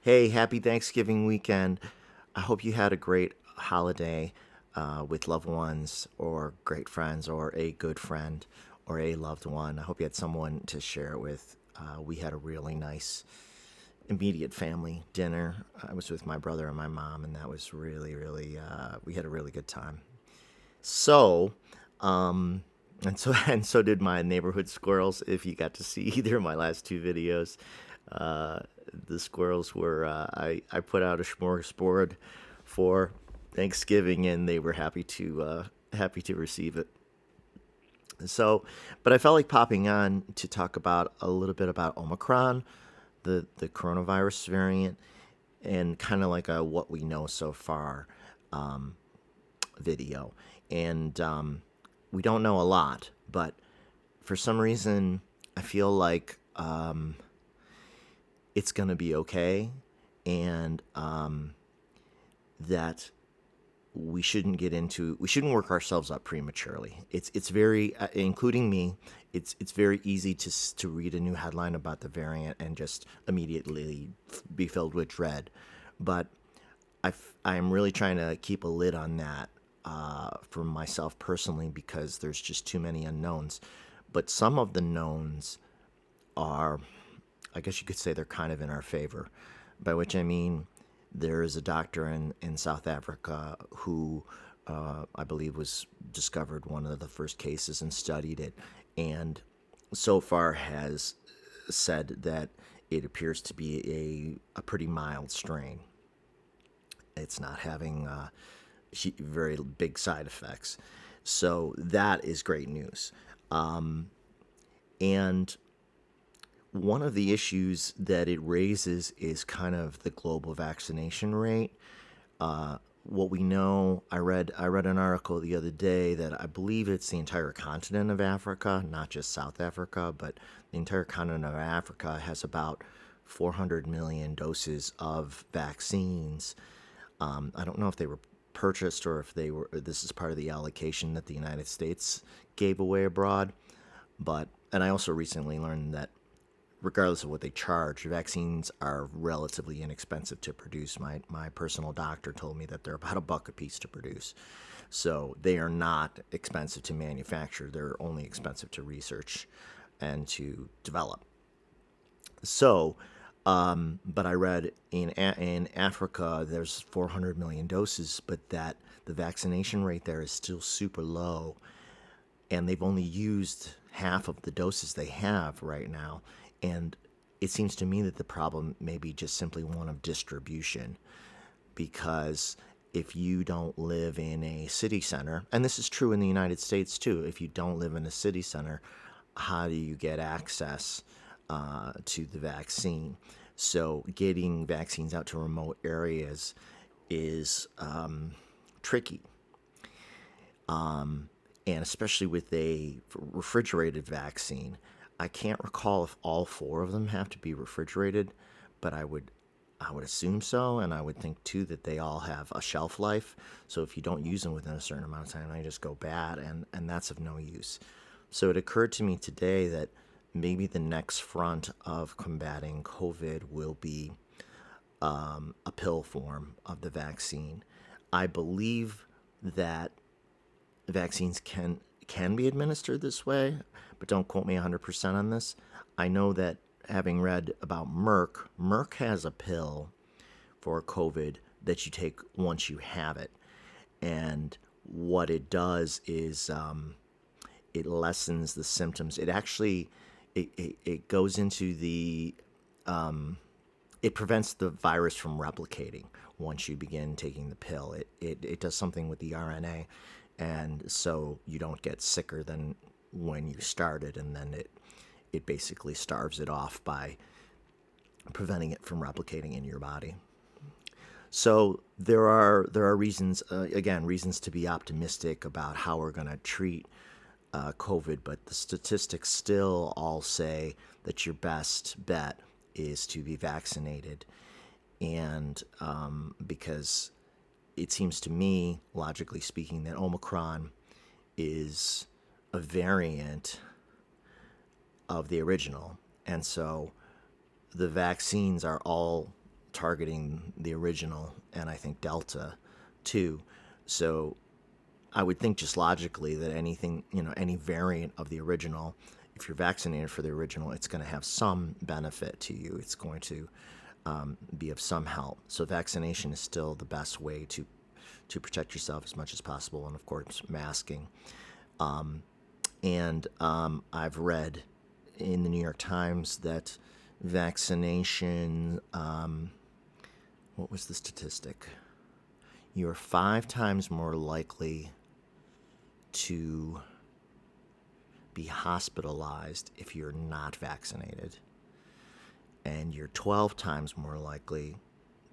Hey, happy Thanksgiving weekend. I hope you had a great holiday with loved ones or great friends or a good friend or a loved one. I hope you had someone to share it with. We had a really nice immediate family dinner. I was with my brother and my mom, and that was we had a really good time. So, and so did my neighborhood squirrels. If you got to see either of my last two videos, uh, the squirrels were I put out a smorgasbord for Thanksgiving, and they were happy to receive it. So, but I felt like popping on to talk about a little bit about Omicron, the coronavirus variant, and kind of like a what we know so far video. And we don't know a lot, but for some reason, I feel like it's going to be okay, and that we shouldn't work ourselves up prematurely. It's very including me. It's very easy to read a new headline about the variant and just immediately be filled with dread, but I'm really trying to keep a lid on that for myself personally because there's just too many unknowns. But some of the knowns are, I guess you could say, they're kind of in our favor. By which I mean, there is a doctor in South Africa who I believe was discovered one of the first cases and studied it, and so far has said that it appears to be a pretty mild strain. It's not having very big side effects. So that is great news. And one of the issues that it raises is kind of the global vaccination rate. What we know, I read an article the other day that I believe it's the entire continent of Africa, not just South Africa, but the entire continent of Africa has about 400 million doses of vaccines. I don't know if they were purchased or if they were. This is part of the allocation that the United States gave away abroad. But and I also recently learned that regardless of what they charge, vaccines are relatively inexpensive to produce. My personal doctor told me that they're about $1 a piece to produce. So they are not expensive to manufacture. They're only expensive to research and to develop. So, but I read in Africa there's 400 million doses, but that the vaccination rate there is still super low, and they've only used half of the doses they have right now. And it seems to me that the problem may be just simply one of distribution, because if you don't live in a city center, and this is true in the United States too, if you don't live in a city center, how do you get access to the vaccine? So getting vaccines out to remote areas is tricky, and especially with a refrigerated vaccine. I can't recall if all four of them have to be refrigerated, but I would assume so, and I would think too that they all have a shelf life. So if you don't use them within a certain amount of time, they just go bad, and that's of no use. So it occurred to me today that maybe the next front of combating COVID will be a pill form of the vaccine. I believe that vaccines can be administered this way, but don't quote me 100% on this. I know that having read about Merck has a pill for COVID that you take once you have it, and what it does is it lessens the symptoms. It actually it goes into the it prevents the virus from replicating once you begin taking the pill. It does something with the RNA, and so you don't get sicker than when you started, and then it basically starves it off by preventing it from replicating in your body. So there are reasons, again, reasons to be optimistic about how we're going to treat COVID, but the statistics still all say that your best bet is to be vaccinated, and because it seems to me, logically speaking, that Omicron is a variant of the original, and so the vaccines are all targeting the original, and I think Delta too. So I would think just logically that anything, any variant of the original, if you're vaccinated for the original, it's going to have some benefit to you. It's going to be of some help. So vaccination is still the best way to protect yourself as much as possible, and of course masking. And I've read in the New York Times that vaccination, what was the statistic? You are 5 times more likely to be hospitalized if you're not vaccinated, and you're 12 times more likely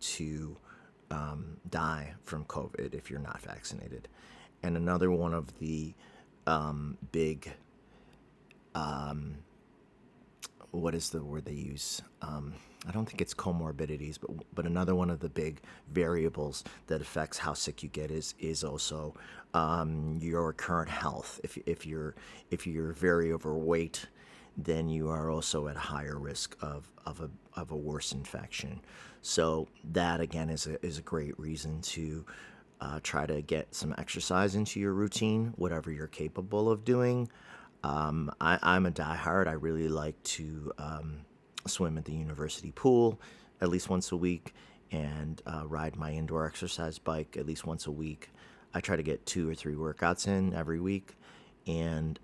to die from COVID if you're not vaccinated. And another one of the big, what is the word they use? I don't think it's comorbidities, but another one of the big variables that affects how sick you get is also your current health. If you're very overweight, then you are also at a higher risk of a worse infection. So that again is a great reason to try to get some exercise into your routine, whatever you're capable of doing. I'm a diehard. I really like to swim at the university pool at least once a week, and ride my indoor exercise bike at least once a week. I try to get 2 or 3 workouts in every week, and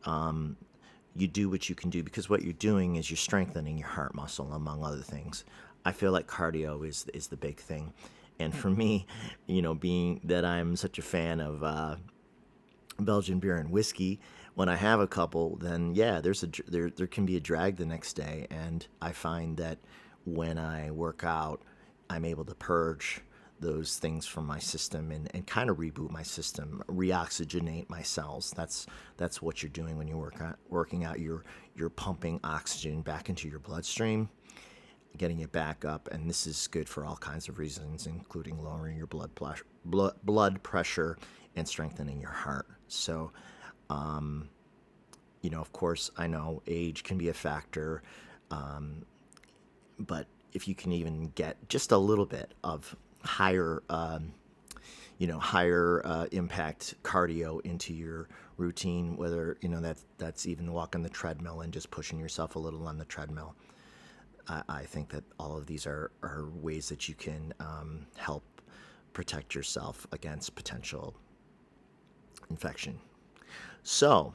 you do what you can do, because what you're doing is you're strengthening your heart muscle, among other things. I feel like cardio is the big thing. And for me, being that I'm such a fan of Belgian beer and whiskey, when I have a couple, then yeah, there can be a drag the next day, and I find that when I work out, I'm able to purge those things from my system and kind of reboot my system, reoxygenate my cells. That's what you're doing when you're working out. You're pumping oxygen back into your bloodstream, getting it back up, and this is good for all kinds of reasons, including lowering your blood pressure and strengthening your heart. So, of course, I know age can be a factor, but if you can even get just a little bit of higher impact cardio into your routine, whether that's even walking the treadmill and just pushing yourself a little on the treadmill. I think that all of these are ways that you can help protect yourself against potential infection. So,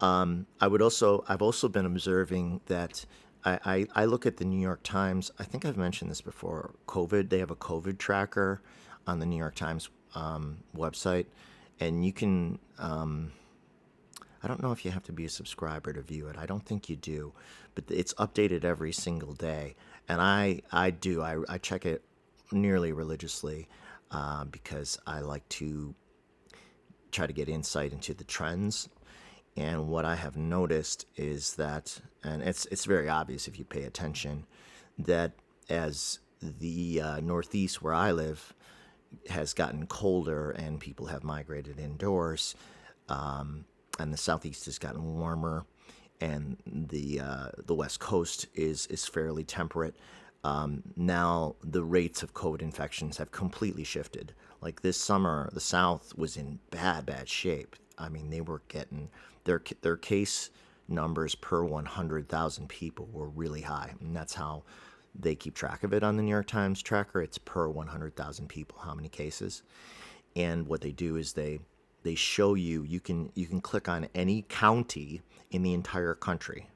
I've also been observing that I look at the New York Times. I think I've mentioned this before. They have a COVID tracker on the New York Times website, and you can. I don't know if you have to be a subscriber to view it. I don't think you do, but it's updated every single day, and I do. I check it nearly religiously because I like to try to get insight into the trends. And what I have noticed is that, and it's very obvious if you pay attention, that as the Northeast where I live has gotten colder and people have migrated indoors, and the Southeast has gotten warmer, and the West Coast is fairly temperate. Now the rates of COVID infections have completely shifted. Like this summer, the South was in bad shape. I mean, they were getting their case numbers per 100,000 people were really high, and that's how they keep track of it on the New York Times tracker. It's per 100,000 people how many cases, and what they do is they show you can click on any county in the entire country,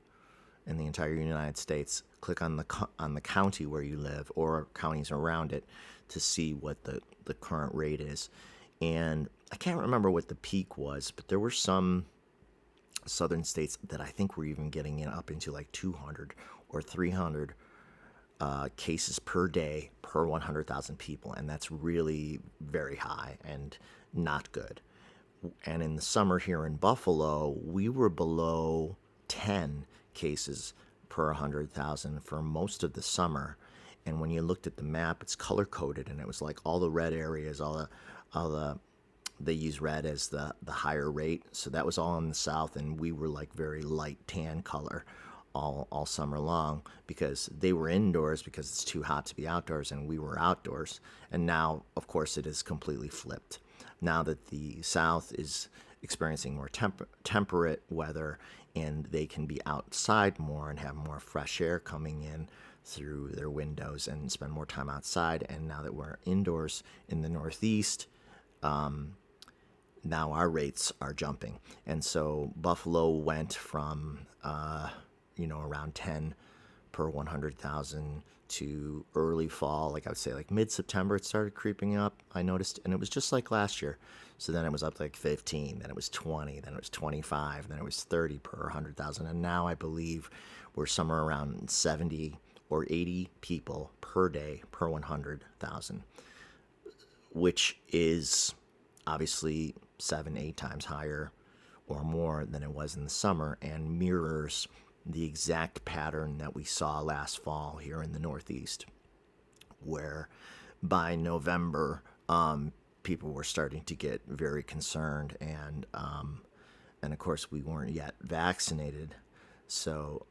in the entire United States. Click on the county where you live or counties around it to see what the current rate is. And I can't remember what the peak was, but there were some southern states that I think were even getting it up into like 200 or 300 cases per day per 100,000 people, and that's really very high and not good. And in the summer here in Buffalo, we were below 10 cases per 100,000 for most of the summer. And when you looked at the map, it's color coded, and it was like all the red areas, they use red as the higher rate. So that was all in the South, and we were like very light tan color. all summer long because they were indoors because it's too hot to be outdoors, and we were outdoors. And now, of course, it is completely flipped. Now that the South is experiencing more temperate weather, and they can be outside more and have more fresh air coming in through their windows and spend more time outside. And now that we're indoors in the Northeast, now our rates are jumping. And so Buffalo went from, around 10 per 100,000 to early fall, like I would say like mid-September, it started creeping up, I noticed. And it was just like last year. So then it was up to like 15, then it was 20, then it was 25, then it was 30 per 100,000. And now I believe we're somewhere around 70 or 80 people per day per 100,000, which is obviously 7, 8 times higher or more than it was in the summer, and mirrors the exact pattern that we saw last fall here in the Northeast, where by November, people were starting to get very concerned, and of course we weren't yet vaccinated. So,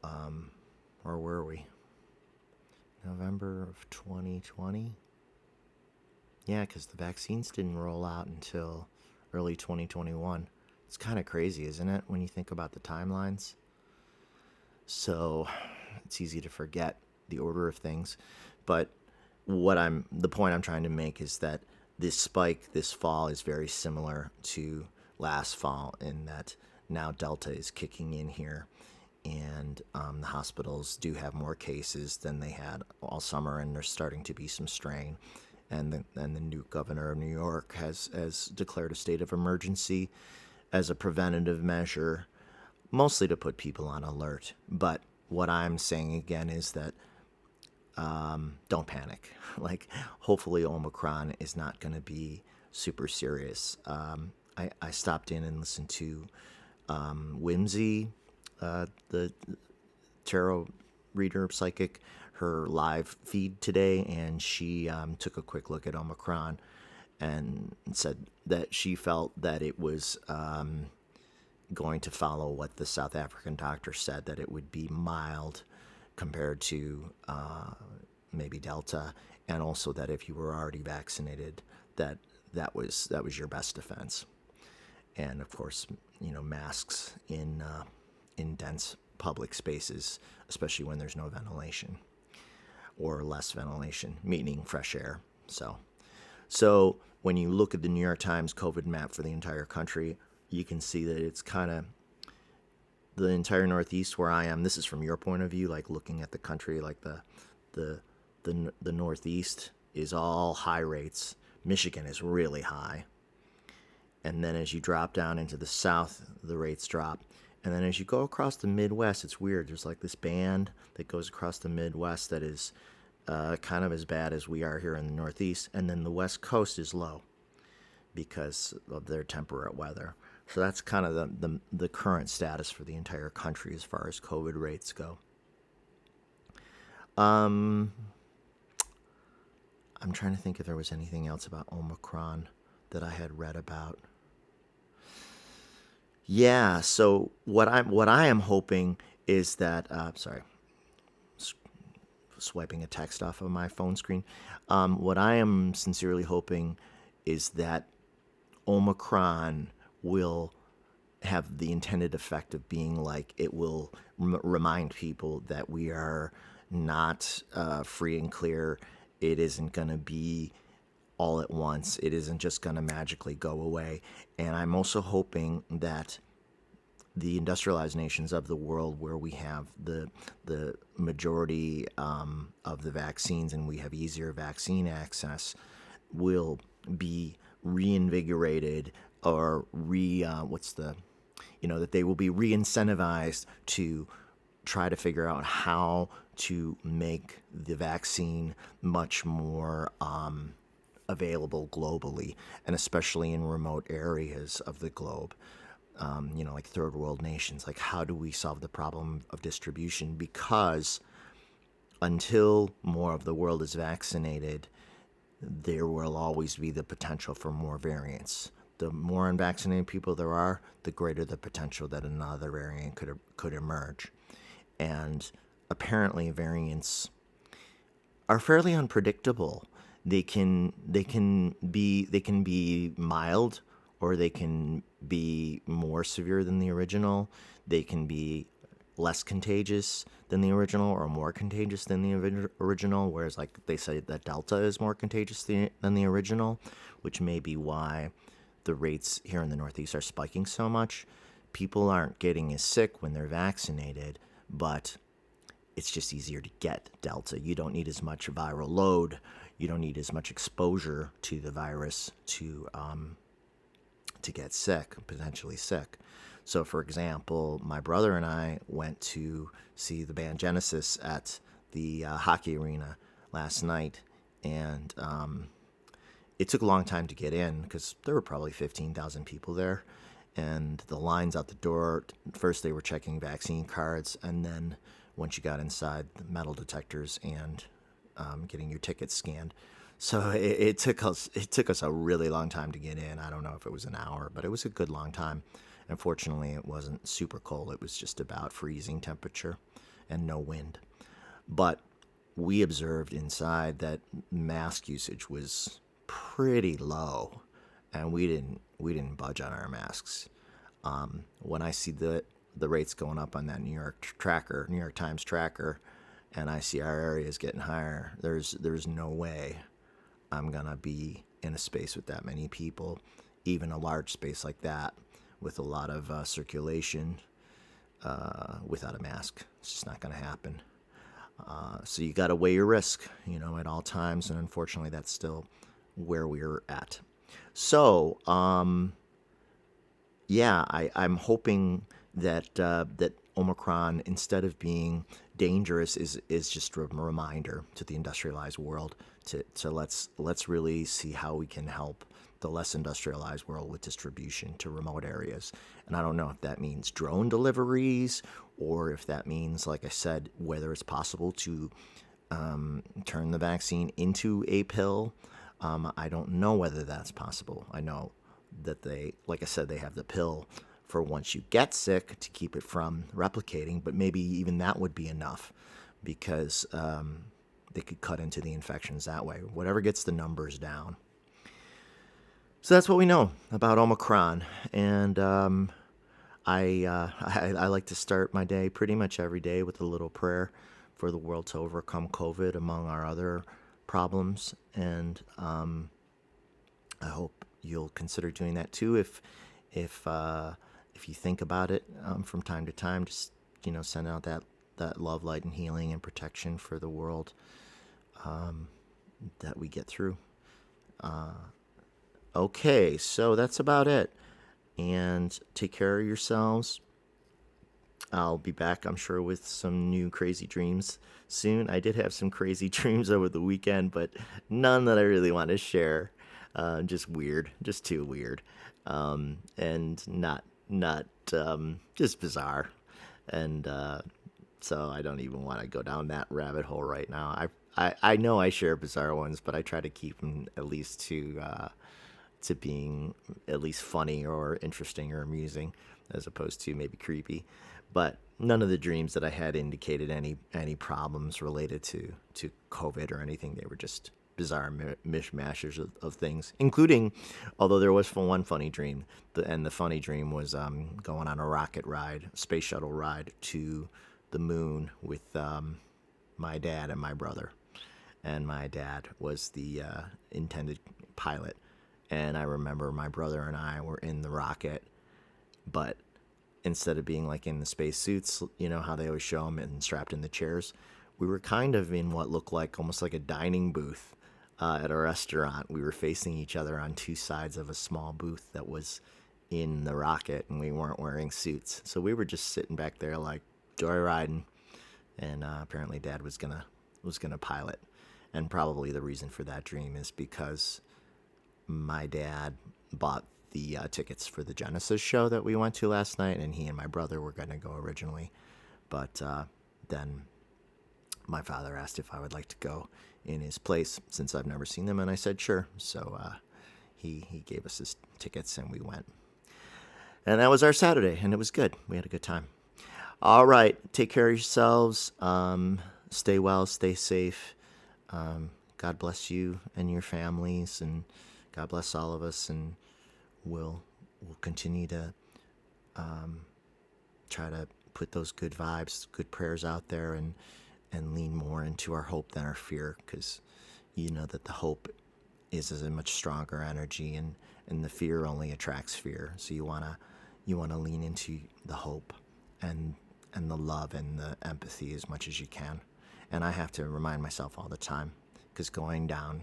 where were we? November of 2020. Yeah, because the vaccines didn't roll out until early 2021. It's kind of crazy, isn't it, when you think about the timelines? So it's easy to forget the order of things. But the point I'm trying to make is that this spike this fall is very similar to last fall, in that now Delta is kicking in here, and the hospitals do have more cases than they had all summer, and there's starting to be some strain. And the new governor of New York has declared a state of emergency as a preventative measure, mostly to put people on alert. But what I'm saying again is that don't panic. Like, hopefully Omicron is not going to be super serious. I stopped in and listened to Whimsy, the tarot reader, psychic, her live feed today, and she took a quick look at Omicron and said that she felt that it was going to follow what the South African doctor said, that it would be mild compared to maybe Delta, and also that if you were already vaccinated, that was your best defense. And of course, masks in dense public spaces, especially when there's no ventilation or less ventilation, meaning fresh air. So when you look at the New York Times COVID map for the entire country, you can see that it's kind of the entire Northeast where I am. This is from your point of view, like looking at the country, like the Northeast is all high rates. Michigan is really high. And then as you drop down into the South, the rates drop. And then as you go across the Midwest, it's weird. There's like this band that goes across the Midwest that is kind of as bad as we are here in the Northeast. And then the West Coast is low because of their temperate weather. So that's kind of the current status for the entire country as far as COVID rates go. I'm trying to think if there was anything else about Omicron that I had read about. Yeah, so what I am hoping is that swiping a text off of my phone screen. What I am sincerely hoping is that Omicron will have the intended effect of being like it will remind people that we are not free and clear. It isn't going to be all at once. It isn't just going to magically go away. And I'm also hoping that the industrialized nations of the world, where we have the majority of the vaccines and we have easier vaccine access, will be reinvigorated or that they will be re-incentivized to try to figure out how to make the vaccine much more available globally, and especially in remote areas of the globe. Like third world nations. Like, how do we solve the problem of distribution? Because until more of the world is vaccinated, there will always be the potential for more variants. The more unvaccinated people there are, the greater the potential that another variant could emerge. And apparently variants are fairly unpredictable. They can be mild, or they can be more severe than the original. They can be less contagious than the original or more contagious than the original, whereas like they say that Delta is more contagious than the original, which may be why the rates here in the Northeast are spiking so much. People aren't getting as sick when they're vaccinated, but it's just easier to get Delta. You don't need as much viral load. You don't need as much exposure to the virus to get sick, potentially sick. So, for example, my brother and I went to see the band Genesis at the hockey arena last night, and it took a long time to get in because there were probably 15,000 people there. And the lines out the door, first they were checking vaccine cards, and then once you got inside, the metal detectors and getting your tickets scanned. So it took us a really long time to get in. I don't know if it was an hour, but it was a good long time. Unfortunately, it wasn't super cold. It was just about freezing temperature and no wind. But we observed inside that mask usage was pretty low, and we didn't budge on our masks. When I see the rates going up on that New York Times tracker, and I see our areas getting higher, there's no way I'm gonna be in a space with that many people, even a large space like that, with a lot of circulation, without a mask. It's just not gonna happen. So you got to weigh your risk, at all times, and unfortunately, that's still where we're at. So, yeah, I'm hoping that Omicron, instead of being dangerous, is just a reminder to the industrialized world to let's really see how we can help the less industrialized world with distribution to remote areas. And I don't know if that means drone deliveries, or if that means, like I said, whether it's possible to turn the vaccine into a pill. I don't know whether that's possible. I know that like I said, they have the pill for once you get sick to keep it from replicating, but maybe even that would be enough, because they could cut into the infections that way. Whatever gets the numbers down. So that's what we know about Omicron, and I like to start my day pretty much every day with a little prayer for the world to overcome COVID, among our other problems, and I hope you'll consider doing that too. If you think about it from time to time, just send out that love, light, and healing and protection for the world that we get through. Okay, so that's about it. And take care of yourselves. I'll be back, I'm sure, with some new crazy dreams soon. I did have some crazy dreams over the weekend, but none that I really want to share. Just weird, just too weird, and not just bizarre. And so I don't even want to go down that rabbit hole right now. I know I share bizarre ones, but I try to keep them at least to being at least funny or interesting or amusing, as opposed to maybe creepy. But none of the dreams that I had indicated any problems related to COVID or anything. They were just bizarre mishmashes of things, including, although there was one funny dream, and the funny dream was going on a rocket ride, space shuttle ride to the moon with my dad and my brother. And my dad was the intended pilot. And I remember my brother and I were in the rocket, but instead of being like in the space suits, how they always show them and strapped in the chairs, we were kind of in what looked like almost like a dining booth at a restaurant. We were facing each other on two sides of a small booth that was in the rocket, and we weren't wearing suits. So we were just sitting back there like joyriding, and apparently Dad was gonna pilot. And probably the reason for that dream is because my dad bought the tickets for the Genesis show that we went to last night, and he and my brother were going to go originally. But then my father asked if I would like to go in his place, since I've never seen them, and I said sure. So he gave us his tickets, and we went. And that was our Saturday, and it was good. We had a good time. All right. Take care of yourselves. Stay well, stay safe. God bless you and your families, and God bless all of us. And we'll continue to try to put those good vibes, good prayers out there, and lean more into our hope than our fear, because you know that the hope is a much stronger energy, and the fear only attracts fear. So you wanna lean into the hope and the love and the empathy as much as you can. And I have to remind myself all the time, because going down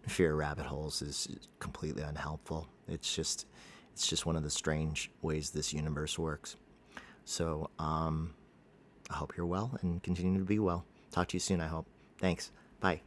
fear rabbit holes is completely unhelpful. It's just one of the strange ways this universe works. So I hope you're well and continue to be well. Talk to you soon, I hope. Thanks. Bye.